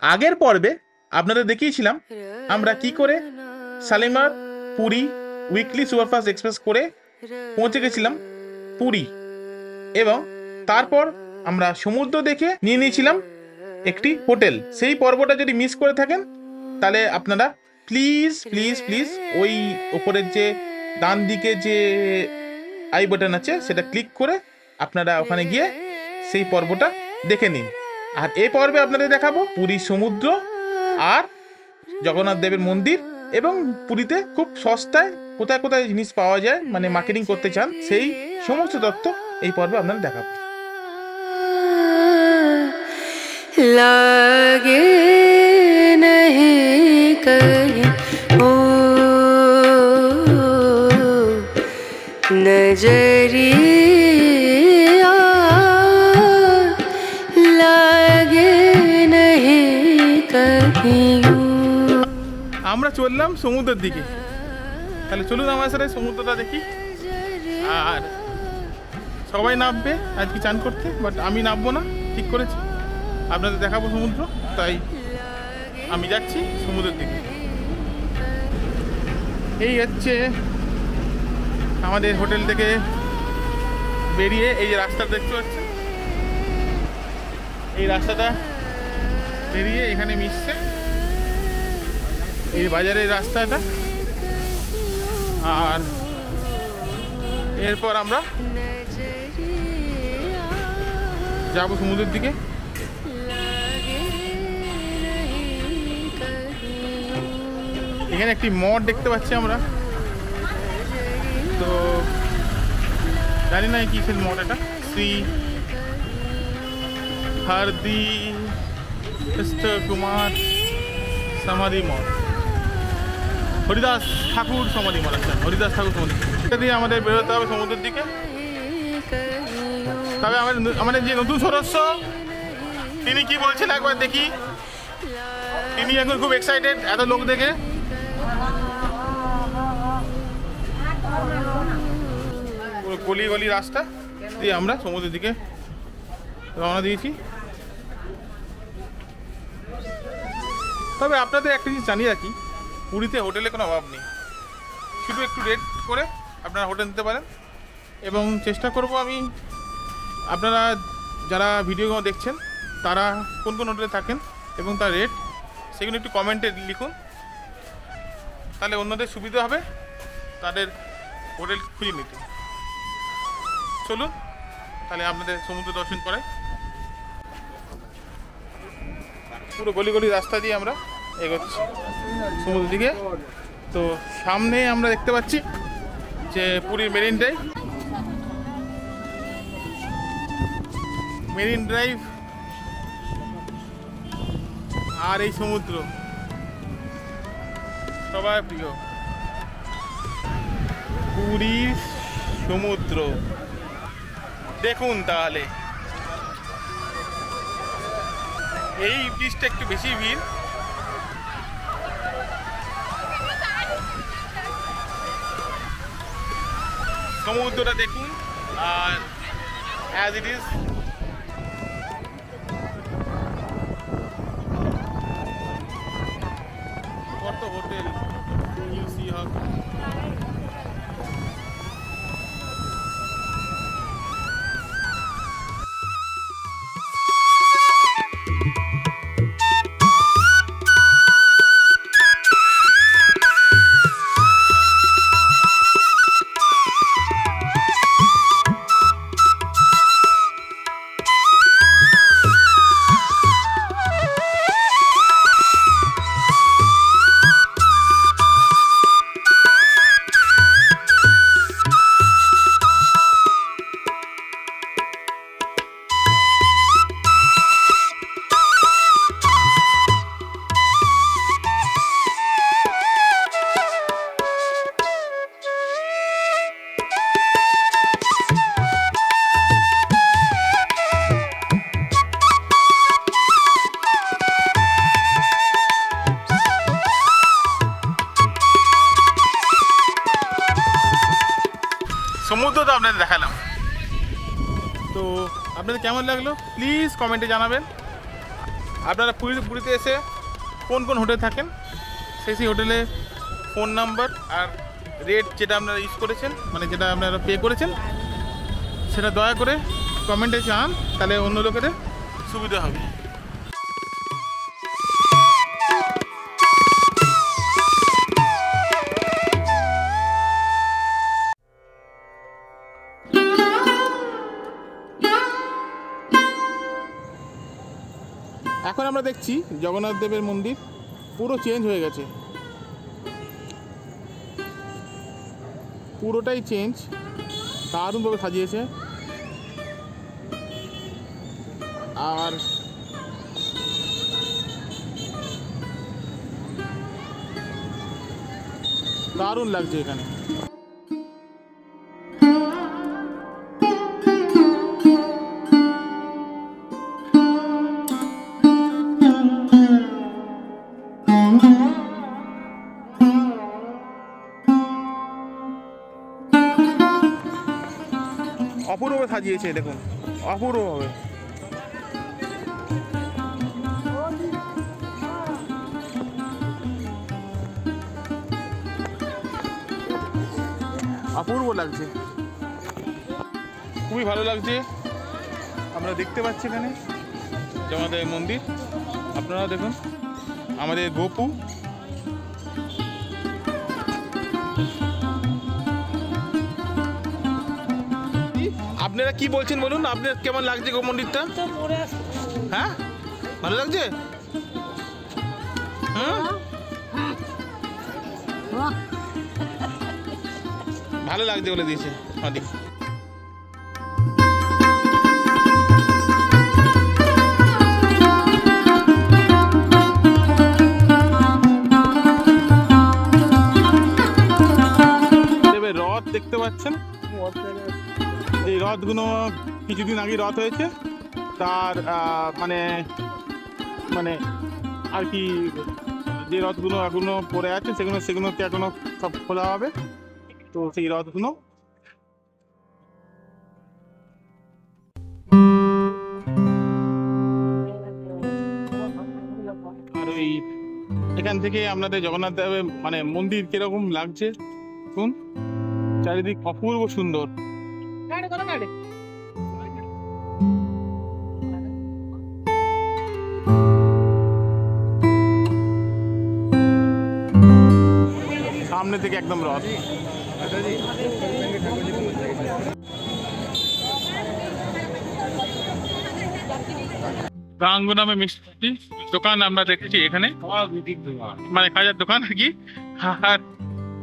আগের পর্বে আপনাদের দেখিয়েছিলাম আমরা কি করে Shalimar Puri weekly superfast express করে পৌঁছে গেছিলাম পুরী, এবং তারপর আমরা সমুদ্র দেখে নিয়ে নিয়েছিলাম একটি হোটেল। সেই পর্বটা যদি মিস করে থাকেন তাহলে আপনারা প্লিজ প্লিজ প্লিজ ওই ওপরের যে ডান দিকে যে আই বাটন আছে সেটা ক্লিক করে আপনারা ওখানে গিয়ে সেই পর্বটা দেখে নিন। আর এই পর্বে আপনাদের দেখাবো পুরী সমুদ্র আর জগন্নাথ দেবের মন্দির, এবং পুরীতে খুব সস্তায় কোথায় কোথায় জিনিস পাওয়া যায়, মানে মার্কেটিং করতে চান সেই সমস্ত তথ্য এই পর্বে আপনাদের দেখাবো। लागे नहीं कहीं ओ नजरिया लागे नहीं कहीं। আমরা চললাম সমুদ্রের দিকে, তাহলে চলুন আমার সাথে সমুদ্রটা দেখি। আর সবাই নামবে আজকে চান করতে, বাট আমি নামবো না, ঠিক করেছি। আপনাদের দেখাবো সমুদ্র, তাই আমি যাচ্ছি সমুদ্রের দিকে। এই হচ্ছে আমাদের হোটেল থেকে বেরিয়ে এই যে রাস্তা দেখতে পাচ্ছেন, এই রাস্তাটা বেরিয়ে এখানে মিশছে এই বাজারের রাস্তাটা। আর এরপর আমরা যাবো সমুদ্রের দিকে। এখানে একটি মঠ দেখতে পাচ্ছি আমরা, তো জানি না কিসের মঠ এটা, শ্রী হরদি কুমার সমাধি মঠ, হরিদাস ঠাকুর সমাধি মঠ। আচ্ছা, হরিদাস ঠাকুর সমাধি। এটা দিয়ে আমাদের বেরোতে হবে সমুদ্রের দিকে। তবে আমাদের যে নতুন সদস্য তিনি কি বলছেন একবার দেখি। তিনি এখন খুব এক্সাইটেড এত লোক দেখে। গলি গলি রাস্তা দিয়ে আমরা সমুদ্রের দিকে রওনা দিয়েছি। তবে আপনাদের একটা জিনিস জানিয়ে রাখি, পুরীতে হোটেলে কোনো অভাব নেই, শুধু একটু রেট করে আপনারা হোটেল নিতে পারেন। এবং চেষ্টা করব আমি, আপনারা যারা ভিডিও দেখছেন তারা কোন কোন হোটেলে থাকেন এবং তার রেট সেগুলো একটু কমেন্টে লিখুন, তাহলে অন্যদের সুবিধা হবে তাদের হোটেল খুঁজে নিতে। চলুন তাহলে আপনাদের সমুদ্র দর্শন করাই। পুরো গলি গলি রাস্তা দিয়ে আমরা এগোচ্ছি সমুদ্রের দিকে। তো সামনে আমরা দেখতে পাচ্ছি যে পুরীর মেরিন ড্রাইভ। মেরিন ড্রাইভ আর এই সমুদ্র সবার প্রিয় পুরীর সমুদ্র। দেখুন তাহলে এই ব্রিজটা একটু বেশি ভিড়। সমুদ্রটা দেখুন, আর অ্যাজ ইট ইজ কত হোটেল ইউ সি হাব। সমুদ্র তো আপনাদের দেখালাম, তো আপনাদের কেমন লাগলো প্লিজ কমেন্টে জানাবেন। আপনারা পুরীতে এসে কোন কোন হোটেল থাকেন সেই হোটেলে ফোন নাম্বার আর রেট যেটা আপনারা ইউজ করেছেন, মানে যেটা আপনারা পে করেছেন, সেটা দয়া করে কমেন্টে জানান, তাহলে অন্য লোকেদের সুবিধা হবে। এখন আমরা দেখছি জগন্নাথ দেবের মন্দির পুরো চেঞ্জ হয়ে গেছে, পুরোটাই চেঞ্জ, দারুণভাবে সাজিয়েছে। আর দারুণ লাগছে এখানে। অপূর্ব সাজিয়েছে দেখুন, অপূর্বভাবে। অপূর্ব লাগছে, খুবই ভালো লাগছে। আমরা দেখতে পাচ্ছি এখানে জগন্নাথ মন্দির, আপনারা দেখুন আমাদের গোপু। আপনারা কি বলছেন বলুন, আপনার কেমন লাগছে গো মন্দিরটা? হ্যাঁ, ভালো লাগছে। ভালো লাগছে বলে দিয়েছে অনেক। রথ দেখতে পাচ্ছেন, এই রথগুলো কিছুদিন আগে রথ হয়েছে, তার মানে মানে আর কি যে রথগুলো এখনো পড়ে আছে সেগুলোকে এখনো সব খোলা হবে। তো সেই রথগুলো আর ওই এখান থেকে আপনাদের জগন্নাথ দেবের মানে মন্দির কিরকম লাগছে শুন, চারিদিক অপূর্ব সুন্দর। সামনে থেকে একদম রথ। গাঙ্গু নামে মিষ্টি দোকান আমরা দেখছি এখানে, মানে খাজার দোকান আর কি। আর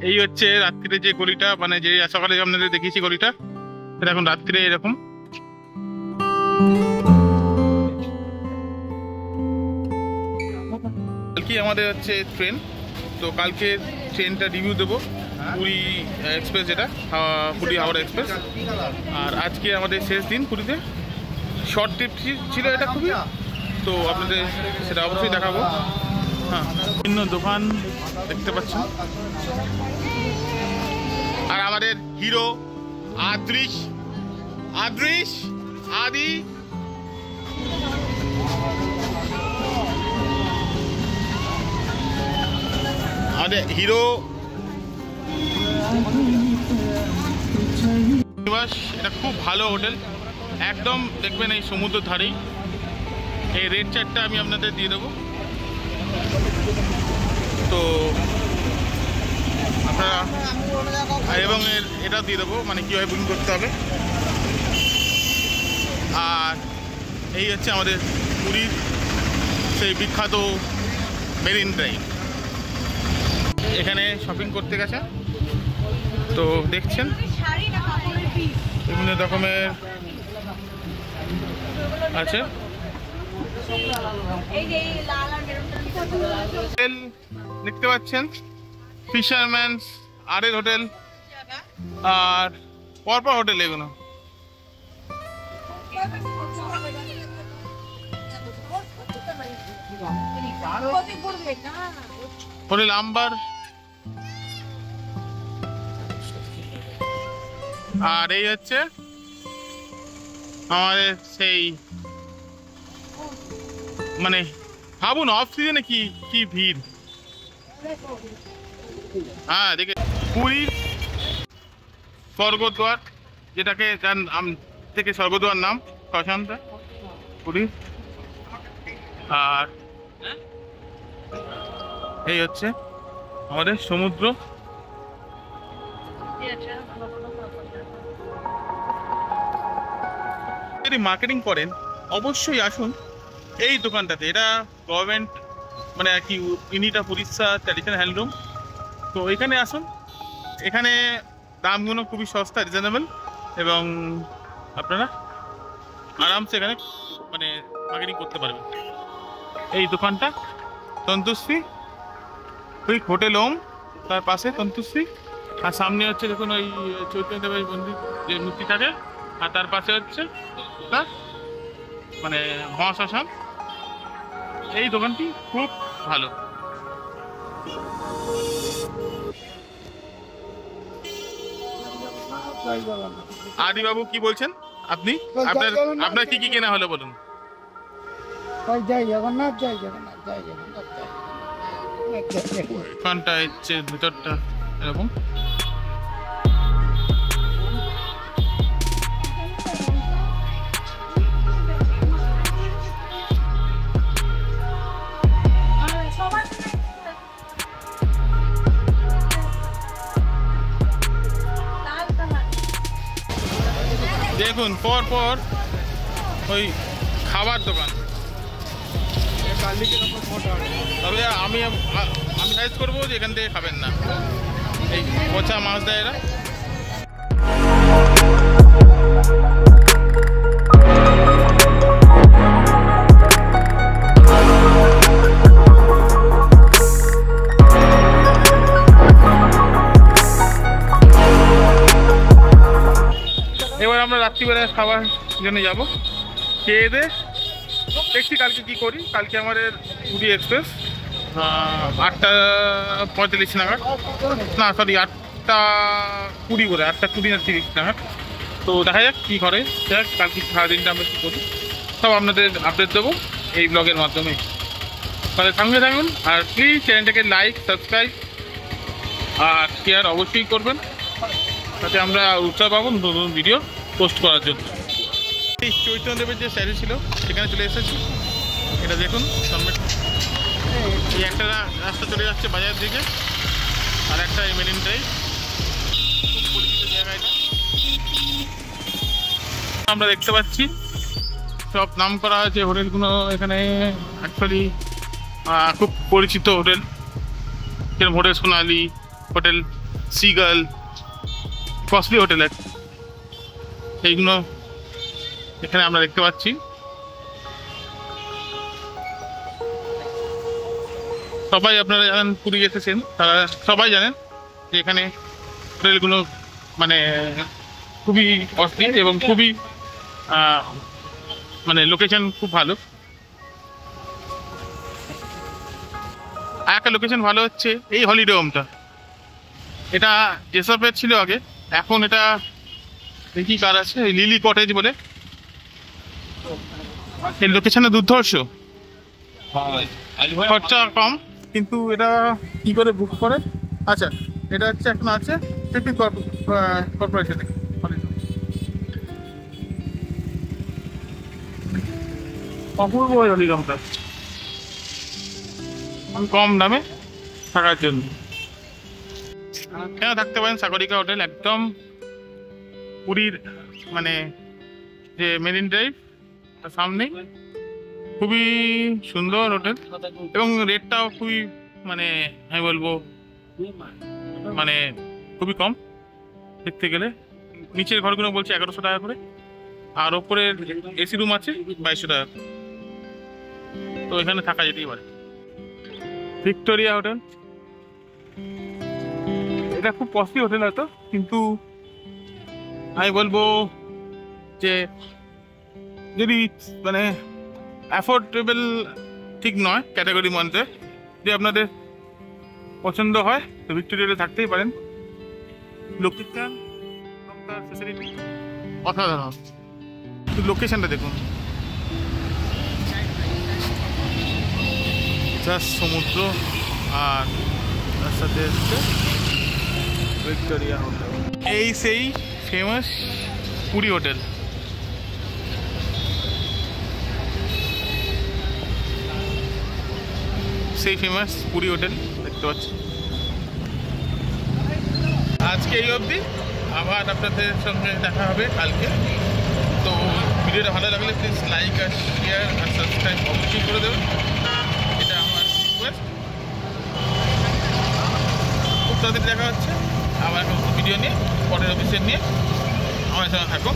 এই হচ্ছে রাত্রিরে যে গলিটা, মানে যে সকালে আপনাদের দেখিয়েছি গলিটা, সেটা এখন রাত্রিরে এরকম। কালকে আমাদের হচ্ছে ট্রেন, তো কালকে ট্রেনটা রিভিউ দেবো, পুরী এক্সপ্রেস, যেটা পুরী হাওড়া এক্সপ্রেস। আর আজকে আমাদের শেষ দিন পুরীতে, শর্ট ট্রিপ ছিল এটা খুবই, তো আপনাদের সেটা অবশ্যই দেখাবো। হ্যাঁ, বিভিন্ন দোকান দেখতে পাচ্ছেন। আর আমাদের হিরো আদি আমাদের হিরো নিবাস, এটা খুব ভালো হোটেল, একদম দেখবেন এই সমুদ্র ধারেই। এই রেড চার্টটা আমি আপনাদের দিয়ে দেবো, তো আপনারা, এবং এটা দিয়ে দেবো মানে কীভাবে বুকিং করতে হবে। আর এই হচ্ছে আমাদের পুরীর সেই বিখ্যাত মেরিন ড্রাইভ, এখানে শপিং করতে গেছে, তো দেখছেন বিভিন্ন রকমের আছে। হোটেল দেখতে পাচ্ছেন, ফিশারম্যানস, আরেল হোটেল, আর পরপর হোটেল এগুলো। হোটেল আম্বার, আর এই হচ্ছে আমাদের সেই মানে ভাবুন অফ সিজনে কি কি ভিড়। হ্যাঁ দেখে পুরীর স্বর্গদ্বার, যেটাকে যার নাম থেকে স্বর্গদ্বার নাম শ্মশানটা পুরী। আর এই হচ্ছে আমাদের সমুদ্র। যদি মার্কেটিং করেন অবশ্যই আসুন এই দোকানটাতে। এটা গভর্নমেন্ট মানে আর কি unit of Orissa traditional handloom. তো এখানে আসুন, এখানে দামগুলো খুবই সস্তা, রিজনেবল, এবং আপনারা আরামসে এখানে মানে মার্কেটিং করতে পারবেন। এই দোকানটা তন্তুশ্রী, ঠিক হোটেল ওম তার পাশে তন্তুশ্রী। আর সামনে হচ্ছে দেখুন ওই চৈতন্যদেবের মন্দির যে মূর্তি থাকে, আর তার পাশে হচ্ছে তার মানে মহাশ্মশান। এই দোকানটি খুব ভালো। আদি বাবু কি বলছেন আপনি? আপনার আপনার কি কি কেনা হলো বলুন। জয় জগন্নাথ, জয় জগন্নাথ, জয় জগন্নাথ, জয় জগন্নাথ। দোকানটা হচ্ছে ভিতরটা এরকম। দেখুন পর পর ওই খাবার দোকান। তবে আমি সাজেস্ট করবো যে এখান থেকে খাবেন না, এই পচা মাছ দেয় এরা। এবার আমরা রাত্রিবেলায় খাবার জন্য যাবো। খেয়ে দে দেখছি কালকে কি করি। কালকে আমাদের পুরী এক্সপ্রেস 8:45 নাগাদ, না সরি 8:20 করে, 8:20 না 30 নাগাদ। তো দেখা যাক কী করে, দেখ কালকে সারাদিনটা আমরা কী করি সব আপনাদের আপডেট দেবো এই ব্লগের মাধ্যমে। তাহলে সঙ্গে থাকুন, আর প্লিজ চ্যানেলটাকে লাইক, সাবস্ক্রাইব আর শেয়ার অবশ্যই করবেন, তাতে আমরা উৎসাহ পাবো নতুন ভিডিও পোস্ট করার জন্য। এই চৈতন্যদেবের যে স্যারি ছিল সেখানে চলে এসেছি। এটা দেখুন সামনে এই একটা রাস্তা চলে যাচ্ছে বাজার দিকে, আর একটা এই মেরিন ড্রাইভ, খুব পরিচিত জায়গা এটা। আমরা দেখতে পাচ্ছি সব নাম করা আছে হোটেলগুলো এখানে। অ্যাকচুয়ালি খুব পরিচিত হোটেল, যেরকম হোটেল সোনালি, হোটেল সিগাল, কস্টলি হোটেল এইগুলো এখানে আমরা দেখতে পাচ্ছি। সবাই আপনারা জানেন পুরী এসেছেন, তারা সবাই জানেন যে এখানে হোটেলগুলো মানে খুবই অস্থির এবং খুবই মানে লোকেশন খুব ভালো। আর একটা লোকেশন ভালো হচ্ছে এই হলিডে হোমটা। এটা জেসপের ছিল আগে, এখন এটা দেখি কার আছে, এই লিলি কটেজ বলে। এই লোকেশনে দুর্ধর্ষ, খরচা কম, কিন্তু এটা কি করে বুক করে? আচ্ছা এটা হচ্ছে এখন আছে সিটি কর্পোরেশনে। অপূর্ব ওই হলিডমটা কম দামে থাকার জন্য। কেন থাকতে পারেন সাগরিকা হোটেল, একদম পুরীর মানে যে মেরিন ড্রাইভ তার সামনেই। খুবই সুন্দর হোটেল এবং রেটটাও খুবই মানে আমি বলবো মানে খুবই কম দেখতে গেলে। নিচের ঘরগুলো বলছে 1100 টাকা করে, আর ওপরে এসি রুম আছে 2200 টাকা। তো এখানে থাকা যেতেই পারে। ভিক্টোরিয়া হোটেল, এটা খুব কস্টলি হোটেল হয়তো, কিন্তু আমি বলবো যে যদি মানে অ্যাফোর্ডেবল ঠিক নয় ক্যাটাগরির মধ্যে, যদি আপনাদের পছন্দ হয় তো ভিক্টোরিয়াতে থাকতেই পারেন। লোকেশন ফ্যাসিলিটি অসাধারণ, লোকেশনটা দেখুন। জাস্ট সমুদ্র আর তার সাথে হচ্ছে ভিক্টোরিয়া হোটেল। এই সেই ফেমাস পুরী হোটেল। সেই ফেমাস পুরী হোটেল দেখতে পাচ্ছি। আজকে এই অবধি, আবার আপনাদের সঙ্গে দেখা হবে কালকে। তো ভিডিওটা ভালো লাগলে প্লিজ লাইক আর শেয়ার আর সাবস্ক্রাইব অবশ্যই করে দেবেন, এটা আমার রিকোয়েস্ট। খুব তাড়াতাড়ি দেখা হচ্ছে আবার ভিডিও নিয়ে, পরের অফিসে নিয়ে। আমার সঙ্গে থাকো।